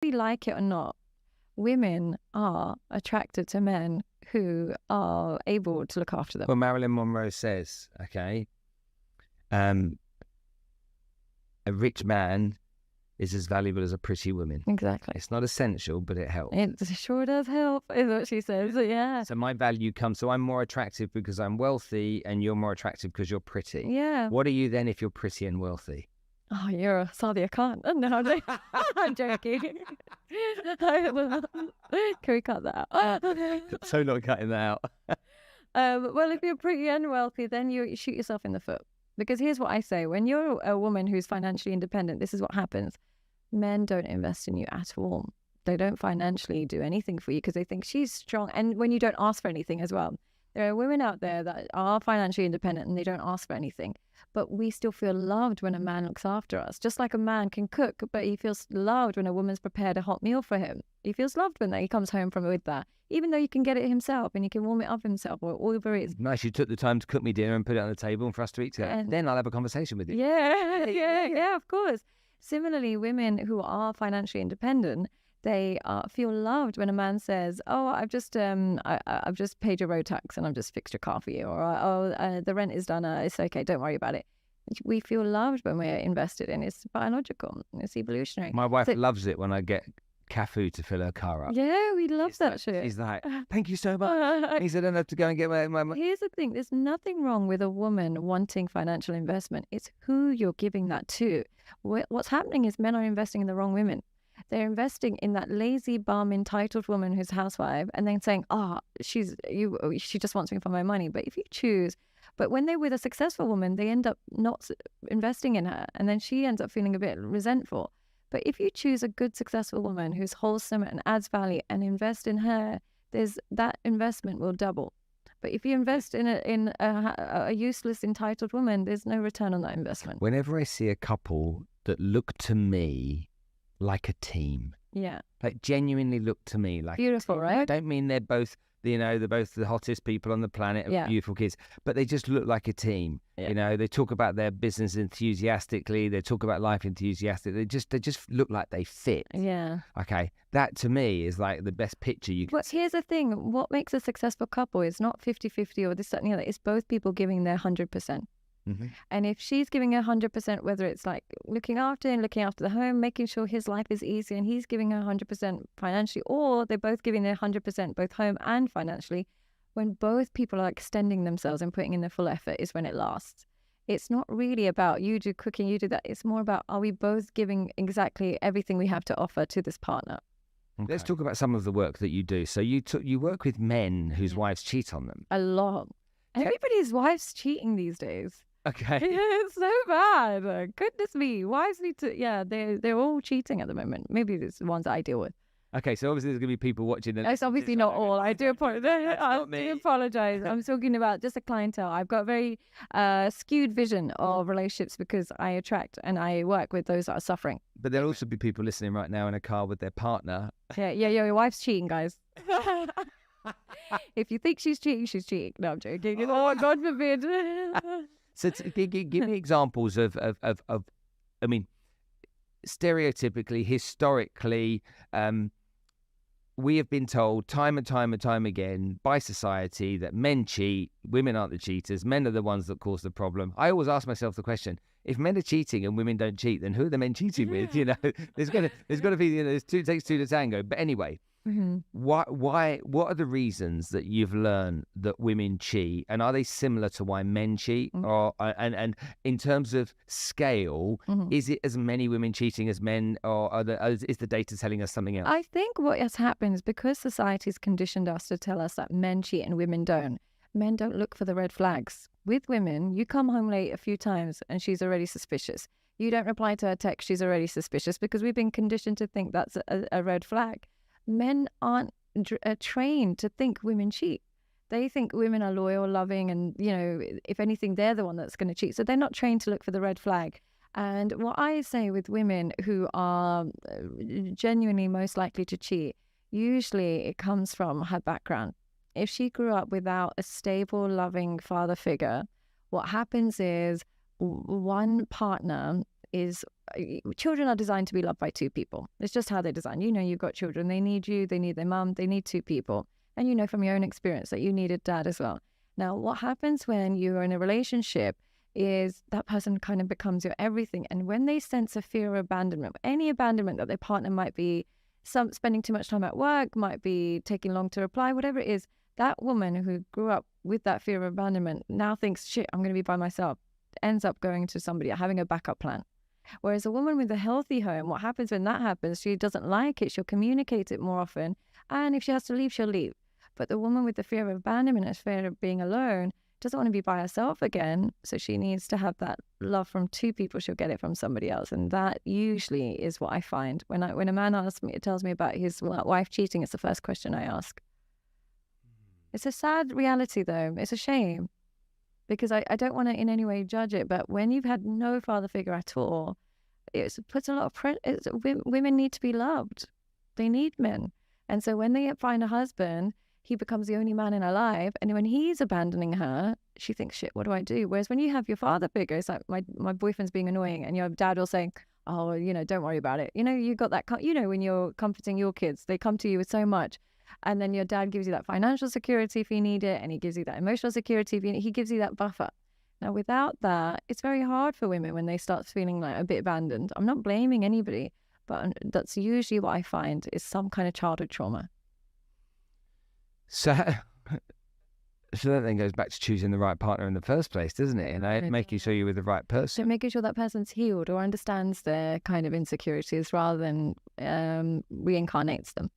we like it or not, women are attracted to men who are able to look after them. Well, Marilyn Monroe says, okay, a rich man is as valuable as a pretty woman. Exactly. It's not essential, but it helps. It sure does help, is what she says. Yeah. So my value comes, so I'm more attractive because I'm wealthy and you're more attractive because you're pretty. Yeah. What are you then if you're pretty and wealthy? Oh, you're a Sadia Khan. No, I'm joking. Can we cut that out? So not cutting that out. Well, if you're pretty and wealthy, then you shoot yourself in the foot. Because here's what I say. When you're a woman who's financially independent, this is what happens. Men don't invest in you at all. They don't financially do anything for you because they think she's strong. And when you don't ask for anything as well. There are women out there that are financially independent and they don't ask for anything. But we still feel loved when a man looks after us. Just like a man can cook, but he feels loved when a woman's prepared a hot meal for him. He feels loved when he comes home with that. Even though you can get it himself and he can warm it up himself or whatever it is. Nice, you took the time to cook me dinner and put it on the table and for us to eat together. Then I'll have a conversation with you. Yeah, of course. Similarly, women who are financially independent, they feel loved when a man says, "Oh, I've just paid your road tax and I've just fixed your car for you," or the rent is done. It's okay, don't worry about it. We feel loved when we're invested in. It's biological. It's evolutionary. My wife loves it when I get Cafu to fill her car up. Yeah, we love that shit. He's like, "Thank you so much." He said, "I don't have to go and get my. Here's the thing: there's nothing wrong with a woman wanting financial investment. It's who you're giving that to. What's happening is men are investing in the wrong women. They're investing in that lazy bum entitled woman who's a housewife and then saying, she just wants me for my money. But if you choose, but when they're with a successful woman, they end up not investing in her and then she ends up feeling a bit resentful. But if you choose a good, successful woman who's wholesome and adds value and invest in her, that investment will double. But if you invest in a useless, entitled woman, there's no return on that investment. Whenever I see a couple that look to me like a team. Yeah. Like genuinely look to me like beautiful, right? I don't mean they're both, they're both the hottest people on the planet, beautiful kids, but they just look like a team. Yeah. They talk about their business enthusiastically, they talk about life enthusiastically. They just look like they fit. Yeah. Okay. That to me is like the best picture you can. But here's the thing, what makes a successful couple is not 50-50 or this, that, and the other. It's both people giving their 100%. Mm-hmm. And if she's giving 100%, whether it's like looking after the home, making sure his life is easy, and he's giving her 100% financially, or they're both giving their 100%, both home and financially, when both people are extending themselves and putting in their full effort is when it lasts. It's not really about you do cooking, you do that. It's more about, are we both giving exactly everything we have to offer to this partner? Okay. Let's talk about some of the work that you do. So you work with men whose wives cheat on them. A lot. Everybody's wife's cheating these days. Okay. It's so bad. Goodness me. Wives need to, they're all cheating at the moment. Maybe it's the ones I deal with. Okay, so obviously there's going to be people watching. It's obviously not all. I do apologize. I'm talking about just a clientele. I've got a very skewed vision of relationships because I attract and I work with those that are suffering. But there'll also be people listening right now in a car with their partner. Yeah, your wife's cheating, guys. If you think she's cheating, she's cheating. No, I'm joking. Oh, God forbid. So give me examples of I mean, stereotypically, historically, we have been told time and time again by society that men cheat, women aren't the cheaters, men are the ones that cause the problem. I always ask myself the question, if men are cheating and women don't cheat, then who are the men cheating with? There's got to be, it takes two to tango. But anyway, what are the reasons that you've learned that women cheat, and are they similar to why men cheat? Or and in terms of scale, is it as many women cheating as men, or is the data telling us something else? I think what has happened is because society's conditioned us to tell us that men cheat and women don't. Men don't look for the red flags. With women, you come home late a few times and she's already suspicious. You don't reply to her text, she's already suspicious, because we've been conditioned to think that's a red flag. Men aren't trained to think women cheat. They think women are loyal, loving, and, if anything, they're the one that's going to cheat. So they're not trained to look for the red flag. And what I say with women who are genuinely most likely to cheat, usually it comes from her background. If she grew up without a stable, loving father figure, what happens is one partner is children are designed to be loved by two people. It's just how they're designed. You know, you've got children. They need you. They need their mum. They need two people. And you know from your own experience that you needed dad as well. Now, what happens when you're in a relationship is that person kind of becomes your everything. And when they sense a fear of abandonment, any abandonment that their partner might be spending too much time at work, might be taking long to reply, whatever it is, that woman who grew up with that fear of abandonment now thinks, shit, I'm going to be by myself, ends up going to somebody, having a backup plan. Whereas a woman with a healthy home, what happens when that happens, she doesn't like it, she'll communicate it more often. And if she has to leave, she'll leave. But the woman with the fear of abandonment and fear of being alone doesn't want to be by herself again. So she needs to have that love from two people. She'll get it from somebody else. And that usually is what I find. When a man asks me, tells me about his wife cheating, it's the first question I ask. It's a sad reality, though. It's a shame. Because I don't want to in any way judge it. But when you've had no father figure at all, it puts a lot of pressure. Women need to be loved. They need men. And so when they find a husband, he becomes the only man in her life. And when he's abandoning her, she thinks, shit, what do I do? Whereas when you have your father figure, it's like, my boyfriend's being annoying. And your dad will say, oh, you know, don't worry about it. You know, you got that, you know, when you're comforting your kids, they come to you with so much. And then your dad gives you that financial security if you need it. And he gives you that emotional security if you need, he gives you that buffer. Now, without that, it's very hard for women when they start feeling like a bit abandoned. I'm not blaming anybody, but that's usually what I find is some kind of childhood trauma. So that then goes back to choosing the right partner in the first place, doesn't it? And making sure you're with the right person. So making sure that person's healed or understands their kind of insecurities rather than reincarnates them.